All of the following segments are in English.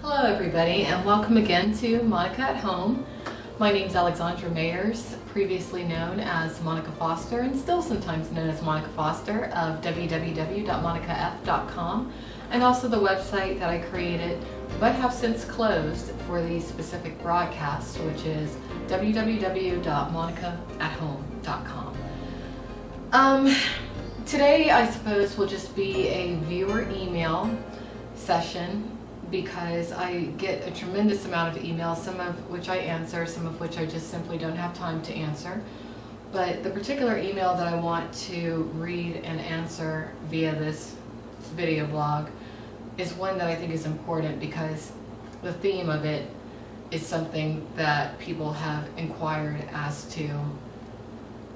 Hello everybody, and welcome again to Monica at Home. My name is Alexandra Mayers, previously known as Monica Foster and still sometimes known as Monica Foster of www.monicaf.com, and also the website that I created but have since closed for the specific broadcast, which is www.monicaathome.com. Today I suppose will just be a viewer email session, because I get a tremendous amount of emails, some of which I answer, some of which I just simply don't have time to answer. But the particular email that I want to read and answer via this video blog is one that I think is important, because the theme of it is something that people have inquired as to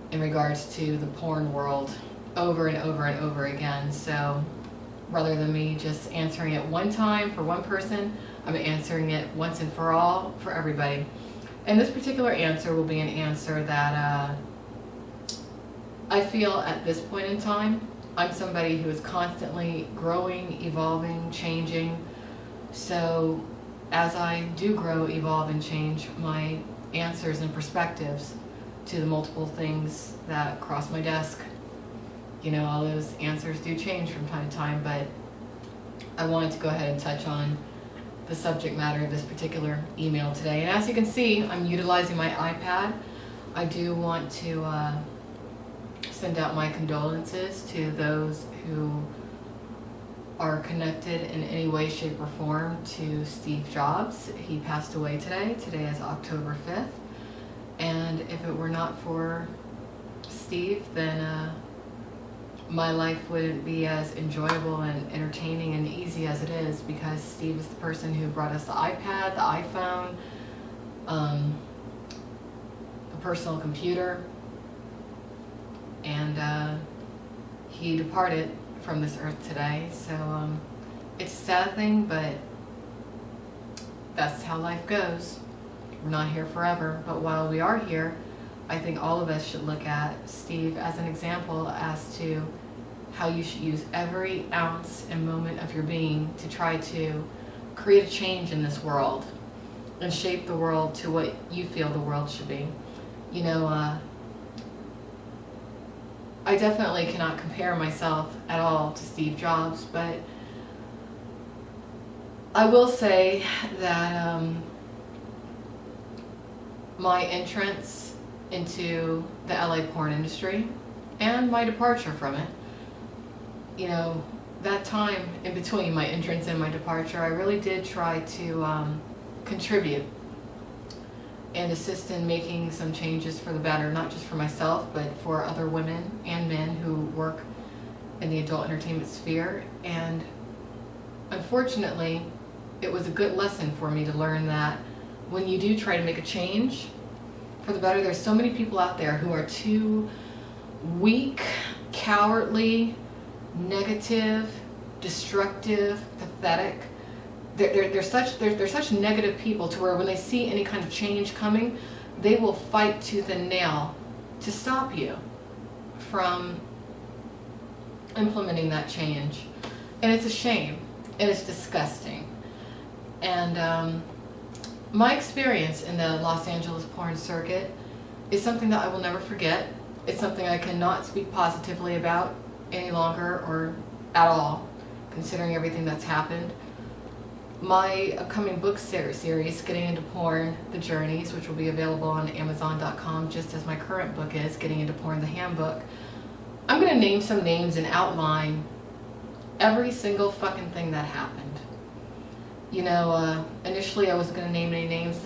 in regards to the porn world over and over and over again. So rather than me just answering it one time for one person, I'm answering it once and for all for everybody. And this particular answer will be an answer that I feel at this point in time, I'm somebody who is constantly growing, evolving, changing. So as I do grow, evolve, and change, my answers and perspectives to the multiple things that cross my desk, you know, all those answers do change from time to time, but I wanted to go ahead and touch on the subject matter of this particular email today. And as you can see, I'm utilizing my iPad. I do want to send out my condolences to those who are connected in any way, shape, or form to Steve Jobs. He passed away today. Today is October 5th. And if it were not for Steve, then my life wouldn't be as enjoyable and entertaining and easy as it is, because Steve is the person who brought us the iPad, the iPhone, the personal computer, and he departed from this earth today. So it's a sad thing, but that's how life goes. We're not here forever, but while we are here, I think all of us should look at Steve as an example as to how you should use every ounce and moment of your being to try to create a change in this world and shape the world to what you feel the world should be. You know, I definitely cannot compare myself at all to Steve Jobs, but I will say that my entrance into the LA porn industry and my departure from it, you know, that time in between my entrance and my departure, I really did try to contribute and assist in making some changes for the better, not just for myself, but for other women and men who work in the adult entertainment sphere. And unfortunately, it was a good lesson for me to learn that when you do try to make a change for the better, there's so many people out there who are too weak, cowardly, negative, destructive, pathetic. They're such negative people to where when they see any kind of change coming, they will fight tooth and nail to stop you from implementing that change. And it's a shame, and it's disgusting. And my experience in the Los Angeles porn circuit is something that I will never forget. It's something I cannot speak positively about any longer or at all, considering everything that's happened. My upcoming book series, Getting Into Porn, The Journeys, which will be available on Amazon.com, just as my current book is, Getting Into Porn, The Handbook. I'm going to name some names and outline every single fucking thing that happened. You know, initially I wasn't going to name any names,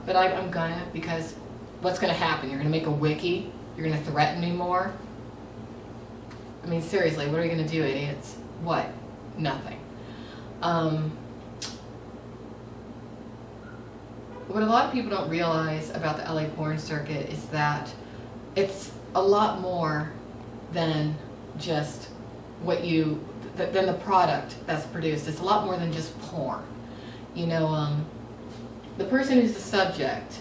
but I'm gonna, because what's going to happen? You're going to make a wiki? You're going to threaten me more? I mean, seriously, what are you going to do, idiots? What? Nothing. What a lot of people don't realize about the LA porn circuit is that it's a lot more than just than the product that's produced. It's a lot more than just porn. You know, the person who's the subject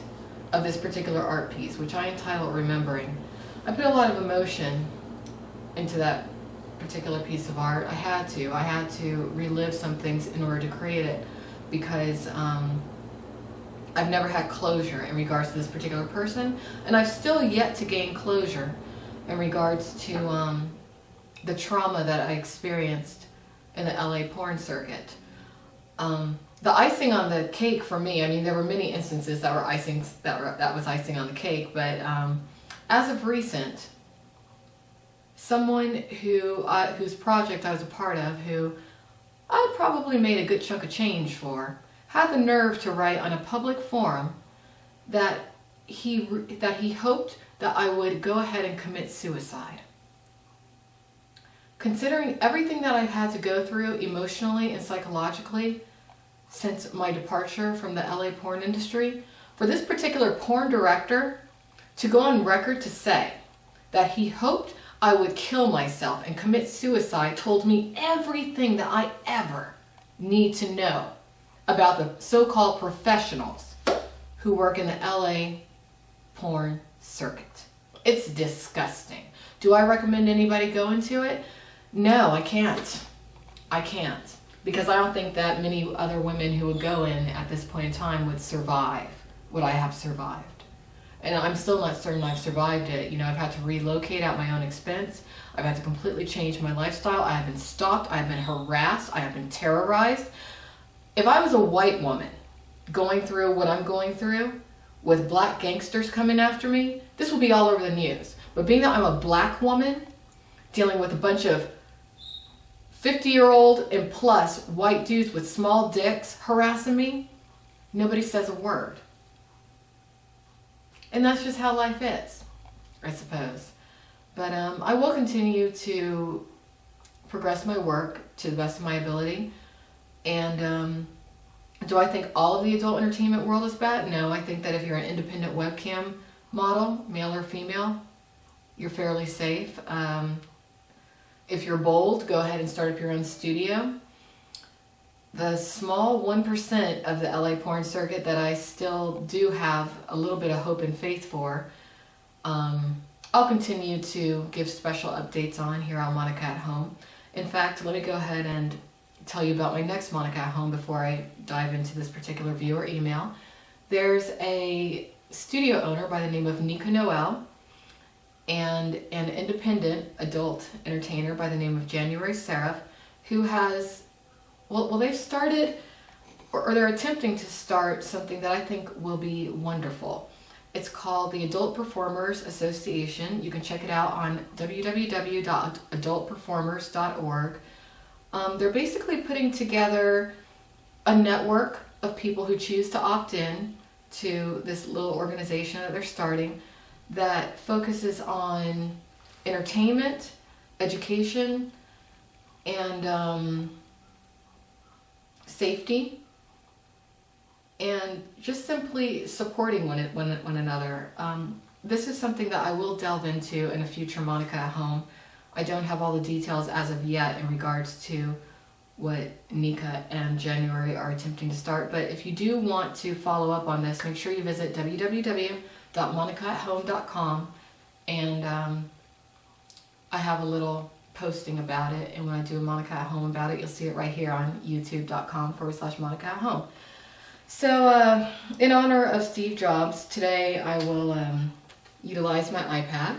of this particular art piece, which I entitle Remembering, I put a lot of emotion into that particular piece of art. I had to relive some things in order to create it. because I've never had closure in regards to this particular person, and I've still yet to gain closure in regards to the trauma that I experienced in the LA porn circuit. The icing on the cake for me, I mean, there were many instances that were that was icing on the cake, but as of recent, someone whose project I was a part of, who I probably made a good chunk of change for, had the nerve to write on a public forum that he hoped that I would go ahead and commit suicide. Considering everything that I've had to go through emotionally and psychologically since my departure from the LA porn industry, for this particular porn director to go on record to say that he hoped I would kill myself and commit suicide told me everything that I ever need to know about the so-called professionals who work in the LA porn circuit. It's disgusting. Do I recommend anybody go into it? No, I can't. I can't. Because I don't think that many other women who would go in at this point in time would survive what I have survived. And I'm still not certain I've survived it. You know, I've had to relocate at my own expense. I've had to completely change my lifestyle. I have been stalked. I have been harassed. I have been terrorized. If I was a white woman going through what I'm going through with black gangsters coming after me, this would be all over the news. But being that I'm a black woman dealing with a bunch of 50-year-old and plus white dudes with small dicks harassing me, nobody says a word. And that's just how life is, I suppose. But I will continue to progress my work to the best of my ability. And do I think all of the adult entertainment world is bad? No, I think that if you're an independent webcam model, male or female, you're fairly safe. If you're bold, go ahead and start up your own studio. The small 1% of the LA porn circuit that I still do have a little bit of hope and faith for, I'll continue to give special updates on here on Monica at Home. In fact, let me go ahead and tell you about my next Monica at Home before I dive into this particular viewer email. There's a studio owner by the name of Nica Noelle and an independent adult entertainer by the name of Seraph, who has, they've started, or they're attempting to start something that I think will be wonderful. It's called the Adult Performers Association. You can check it out on www.adultperformers.org. They're basically putting together a network of people who choose to opt in to this little organization that they're starting that focuses on entertainment, education, and safety, and just simply supporting one another. This is something that I will delve into in a future Monica at Home. I don't have all the details as of yet in regards to what Nica and January are attempting to start, but if you do want to follow up on this, make sure you visit www.monicaathome.com, and I have a little posting about it, and when I do a Monica at Home about it, you'll see it right here on youtube.com/Monica at Home. So in honor of Steve Jobs, today I will utilize my iPad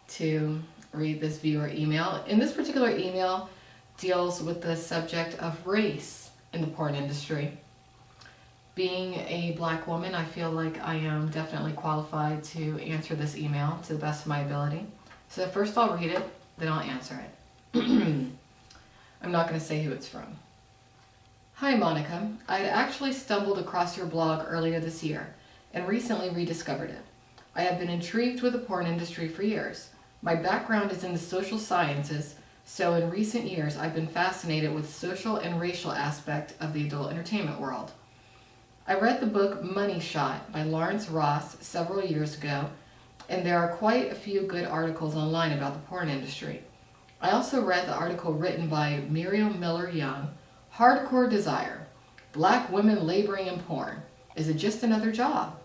to read this viewer email. And this particular email deals with the subject of race in the porn industry. Being a black woman, I feel like I am definitely qualified to answer this email to the best of my ability. So first I'll read it, then I'll answer it. I'm not going to say who it's from. Hi Monica, I had actually stumbled across your blog earlier this year and recently rediscovered it. I have been intrigued with the porn industry for years. My background is in the social sciences, so in recent years I've been fascinated with the social and racial aspect of the adult entertainment world. I read the book Money Shot by Lawrence Ross several years ago, and there are quite a few good articles online about the porn industry. I also read the article written by Miriam Miller Young, Hardcore Desire, Black Women Laboring in Porn. Is it just another job?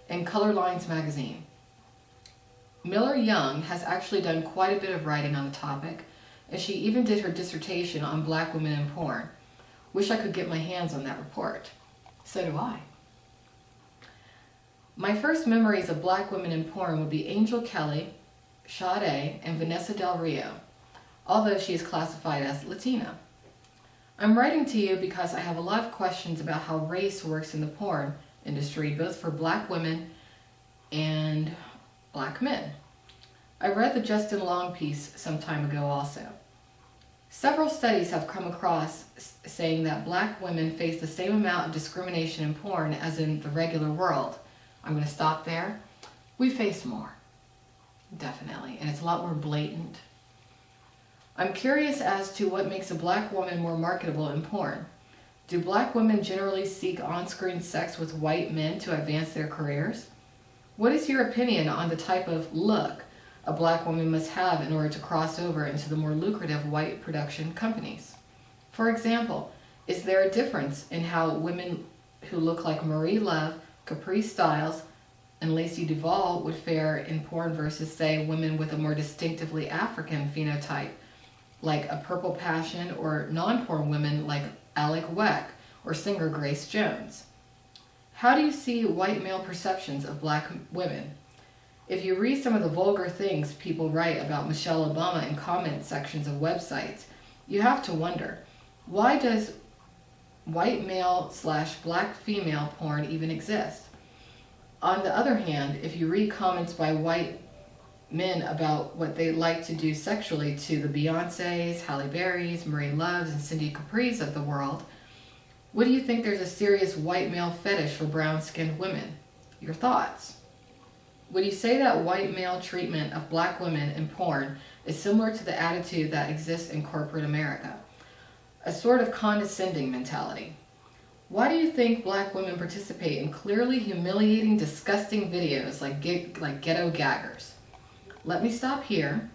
In Color Lines magazine. Miller Young has actually done quite a bit of writing on the topic, and she even did her dissertation on black women in porn. Wish I could get my hands on that report. So do I. My first memories of black women in porn would be Angel Kelly, Sade, and Vanessa Del Rio, although she is classified as Latina. I'm writing to you because I have a lot of questions about how race works in the porn industry, both for black women and black men. I read the Justin Long piece some time ago also. Several studies have come across saying that black women face the same amount of discrimination in porn as in the regular world. I'm going to stop there. We face more, definitely, and it's a lot more blatant. I'm curious as to what makes a black woman more marketable in porn. Do black women generally seek on-screen sex with white men to advance their careers? What is your opinion on the type of look a black woman must have in order to cross over into the more lucrative white production companies? For example, is there a difference in how women who look like Marie Love, Caprice Styles, and Lacey Duvall would fare in porn versus, say, women with a more distinctively African phenotype, like a Purple Passion, or non-porn women like Alec Weck or singer Grace Jones? How do you see white male perceptions of black women? If you read some of the vulgar things people write about Michelle Obama in comment sections of websites, you have to wonder, why does white male / black female porn even exist? On the other hand, if you read comments by white men about what they like to do sexually to the Beyoncés, Halle Berrys, Marie Loves, and Cindy Capris of the world, what do you think there's a serious white male fetish for brown-skinned women? Your thoughts? Would you say that white male treatment of black women in porn is similar to the attitude that exists in corporate America? A sort of condescending mentality. Why do you think black women participate in clearly humiliating, disgusting videos like ghetto gaggers? Let me stop here.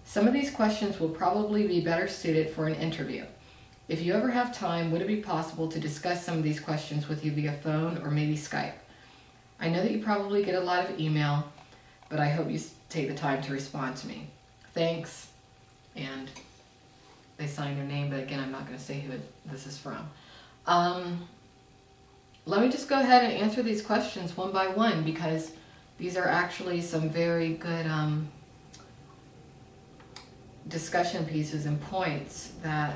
Some of these questions will probably be better suited for an interview. If you ever have time, would it be possible to discuss some of these questions with you via phone or maybe Skype? I know that you probably get a lot of email, but I hope you take the time to respond to me. Thanks. And they signed their name, but again, I'm not going to say who this is from. Let me just go ahead and answer these questions one by one, because these are actually some very good discussion pieces and points that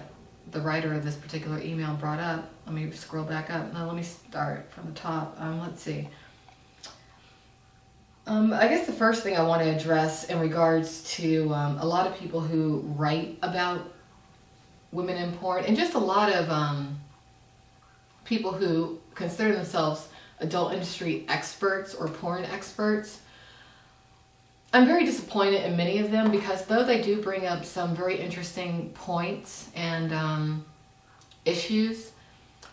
the writer of this particular email brought up. Let me scroll back up. Now let me start from the top. Let's see. I guess the first thing I want to address in regards to a lot of people who write about women in porn, and just a lot of people who consider themselves adult industry experts or porn experts. I'm very disappointed in many of them, because though they do bring up some very interesting points and issues,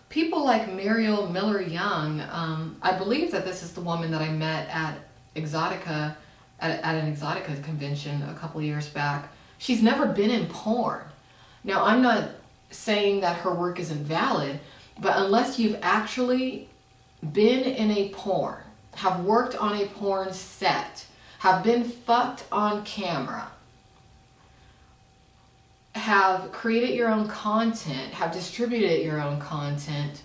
people like Muriel Miller-Young, I believe that this is the woman that I met at Exotica, at an Exotica convention a couple years back. She's never been in porn. Now, I'm not saying that her work isn't valid, but unless you've actually been in a porn, have worked on a porn set, have been fucked on camera, have created your own content, have distributed your own content,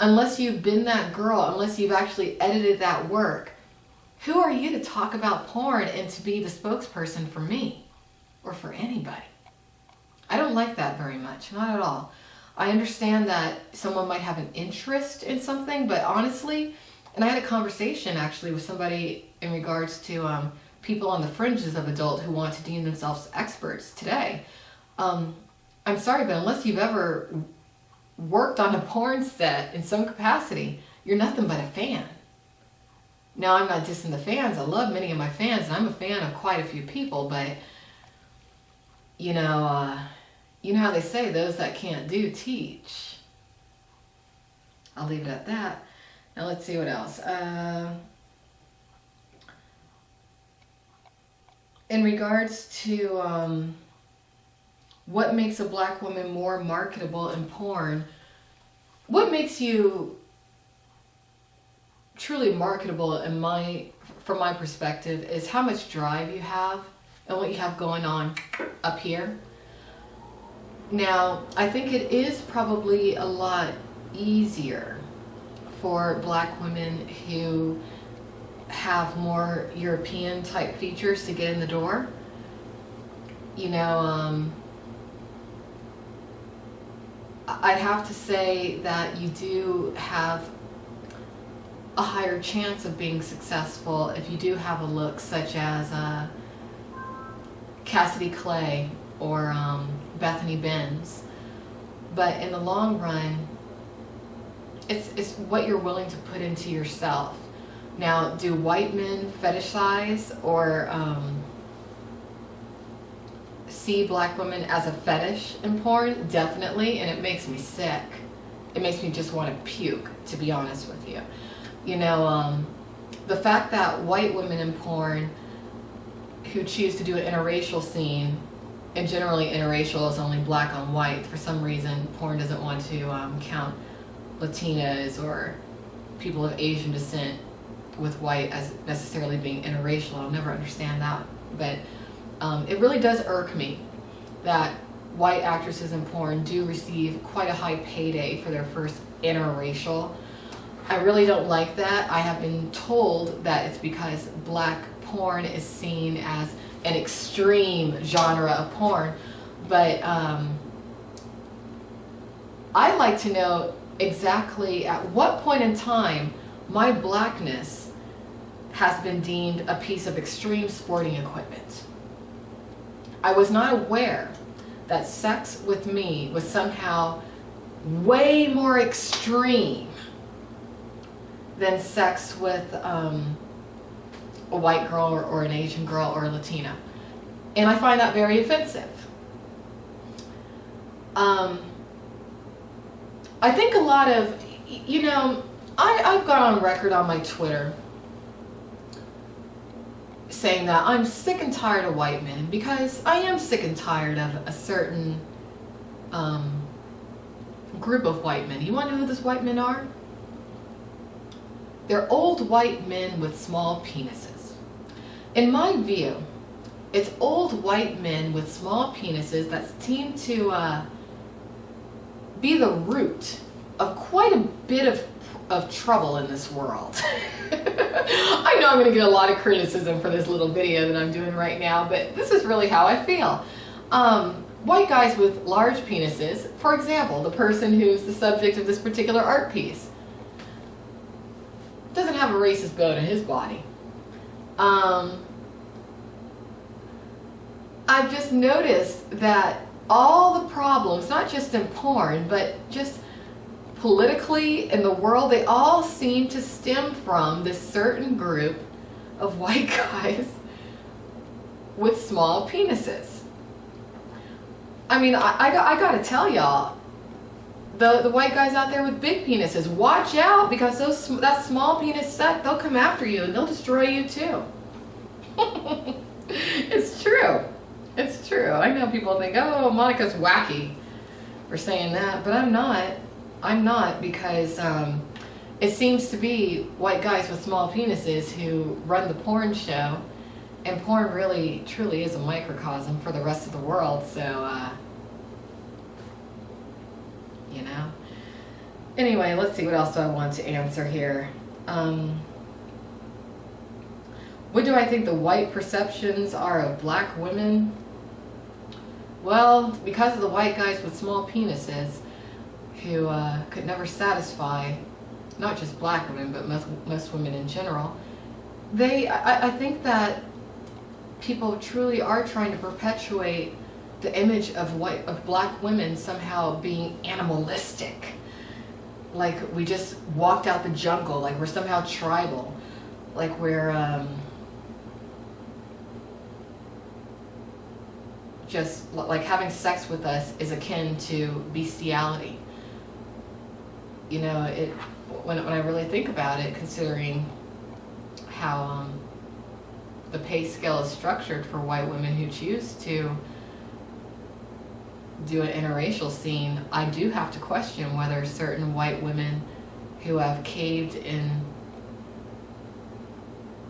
unless you've been that girl, unless you've actually edited that work, who are you to talk about porn and to be the spokesperson for me or for anybody? I don't like that very much, not at all. I understand that someone might have an interest in something, but honestly, and I had a conversation actually with somebody in regards to people on the fringes of adult who want to deem themselves experts today. I'm sorry, but unless you've ever worked on a porn set in some capacity, you're nothing but a fan. Now, I'm not dissing the fans. I love many of my fans, and I'm a fan of quite a few people, but you know how they say, those that can't do, teach. I'll leave it at that. Now let's see what else. In regards to what makes a black woman more marketable in porn, what makes you truly marketable from my perspective is how much much drive you have and what you have going on up here. Now, I think it is probably a lot easier for black women who have more European type features to get in the door. You know, I'd have to say that you do have a higher chance of being successful if you do have a look such as Cassidy Clay or Bethany Benz. But in the long run, it's what you're willing to put into yourself. Now, do white men fetishize or see black women as a fetish in porn? Definitely, and it makes me sick. It makes me just want to puke, to be honest with you. You know, the fact that white women in porn who choose to do an interracial scene, and generally interracial is only black on white. For some reason, porn doesn't want to count Latinas or people of Asian descent with white as necessarily being interracial. I'll never understand that. But it really does irk me that white actresses in porn do receive quite a high payday for their first interracial. I really don't like that. I have been told that it's because black porn is seen as an extreme genre of porn. But I'd like to know exactly at what point in time my blackness has been deemed a piece of extreme sporting equipment. I was not aware that sex with me was somehow way more extreme than sex with a white girl or an Asian girl or a Latina. And I find that very offensive. I think a lot of, you know, I've gone on record on my Twitter saying that I'm sick and tired of white men, because I am sick and tired of a certain group of white men. You want to know who those white men are? They're old white men with small penises. In my view, it's old white men with small penises that seem to be the root of quite a bit of trouble in this world. I know I'm going to get a lot of criticism for this little video that I'm doing right now, but this is really how I feel. White guys with large penises, for example, the person who's the subject of this particular art piece, doesn't have a racist bone in his body. I've just noticed that all the problems, not just in porn, but just politically in the world, they all seem to stem from this certain group of white guys with small penises. I mean, I got to tell y'all, the white guys out there with big penises, watch out, because that small penis set, they'll come after you and they'll destroy you too. It's true. It's true. I know people think, oh, Monica's wacky for saying that, but I'm not. I'm not, because it seems to be white guys with small penises who run the porn show, and porn really, truly is a microcosm for the rest of the world, so, you know. Anyway, let's see, what else do I want to answer here? What do I think the white perceptions are of black women? Well, because of the white guys with small penises who could never satisfy not just black women, but most women in general, I think that people truly are trying to perpetuate the image of black women somehow being animalistic, like we just walked out the jungle, like we're somehow tribal, like we're just like having sex with us is akin to bestiality. You know, when I really think about it, considering how the pay scale is structured for white women who choose to do an interracial scene, I do have to question whether certain white women who have caved in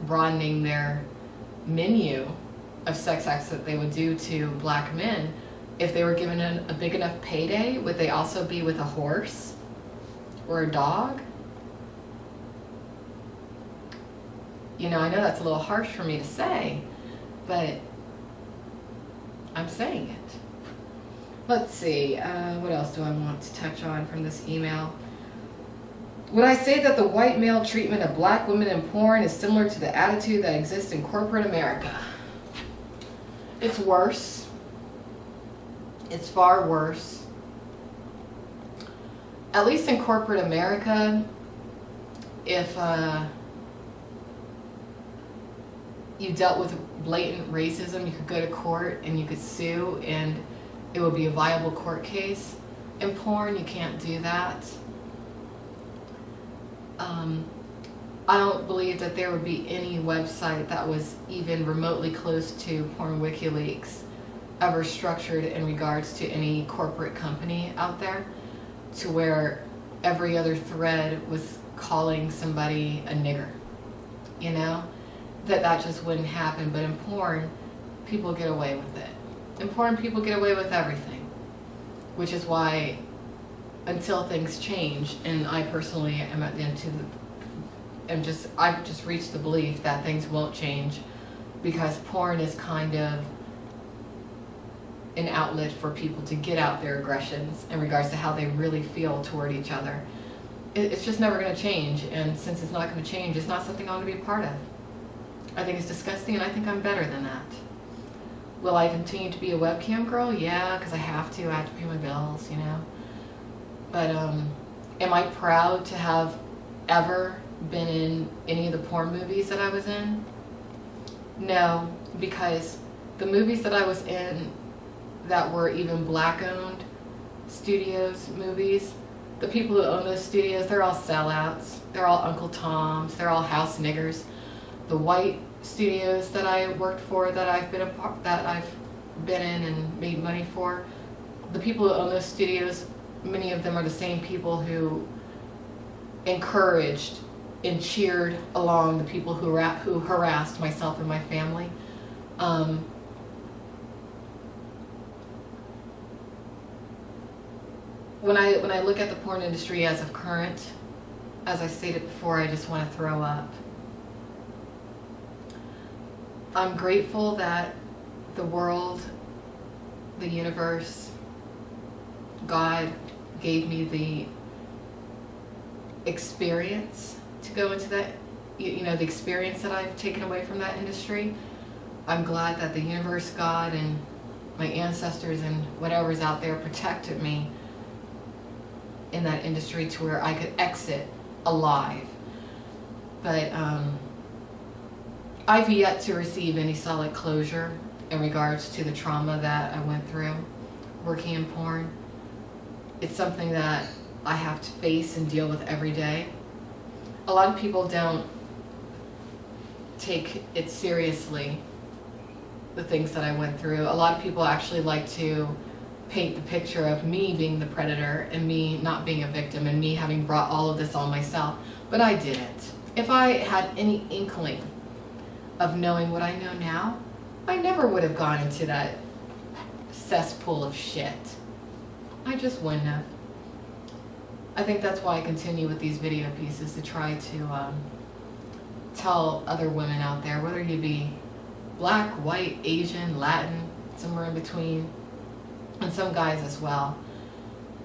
broadening their menu of sex acts that they would do to black men, if they were given a big enough payday, would they also be with a horse or a dog? You know, I know that's a little harsh for me to say, but I'm saying it. Let's see, what else do I want to touch on from this email? Would I say that the white male treatment of black women in porn is similar to the attitude that exists in corporate America? It's worse. It's far worse. At least in corporate America, if you dealt with blatant racism, you could go to court and you could sue and it would be a viable court case. In porn, you can't do that. I don't believe that there would be any website that was even remotely close to Porn WikiLeaks ever structured in regards to any corporate company out there, to where every other thread was calling somebody a nigger. You know? That just wouldn't happen. But in porn, people get away with it. In porn, people get away with everything. Which is why, until things change, and I personally am I've just reached the belief that things won't change, because porn is kind of an outlet for people to get out their aggressions in regards to how they really feel toward each other. It's just never going to change, and since it's not going to change, it's not something I want to be a part of. I think it's disgusting, and I think I'm better than that. Will I continue to be a webcam girl? Yeah, because I have to pay my bills, you know. But am I proud to have ever been in any of the porn movies that I was in? No, because the movies that I was in that were even black-owned studios movies, the people who own those studios, they're all sellouts. They're all Uncle Toms. They're all house niggers. The white studios that I worked for, that I've been in and made money for, the people who own those studios, many of them are the same people who encouraged and cheered along the people who harassed myself and my family. When I look at the porn industry as of current, as I stated before, I just want to throw up. I'm grateful that the world, the universe, God gave me the experience to go into that, you know, the experience that I've taken away from that industry. I'm glad that the universe, God, and my ancestors and whatever's out there protected me in that industry to where I could exit alive. But I've yet to receive any solid closure in regards to the trauma that I went through working in porn. It's something that I have to face and deal with every day. A lot of people don't take it seriously, the things that I went through. A lot of people actually like to paint the picture of me being the predator and me not being a victim and me having brought all of this on myself. But I didn't. If I had any inkling of knowing what I know now, I never would have gone into that cesspool of shit. I just wouldn't have. I think that's why I continue with these video pieces, to try to tell other women out there, whether you be black, white, Asian, Latin, somewhere in between, and some guys as well,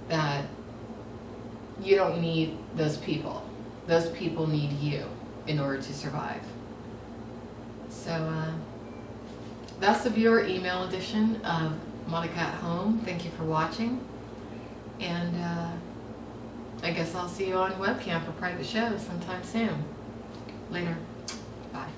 that you don't need those people. Those people need you in order to survive. So that's the viewer email edition of Monica at Home. Thank you for watching, and I guess I'll see you on webcam for private shows sometime soon. Later. Bye.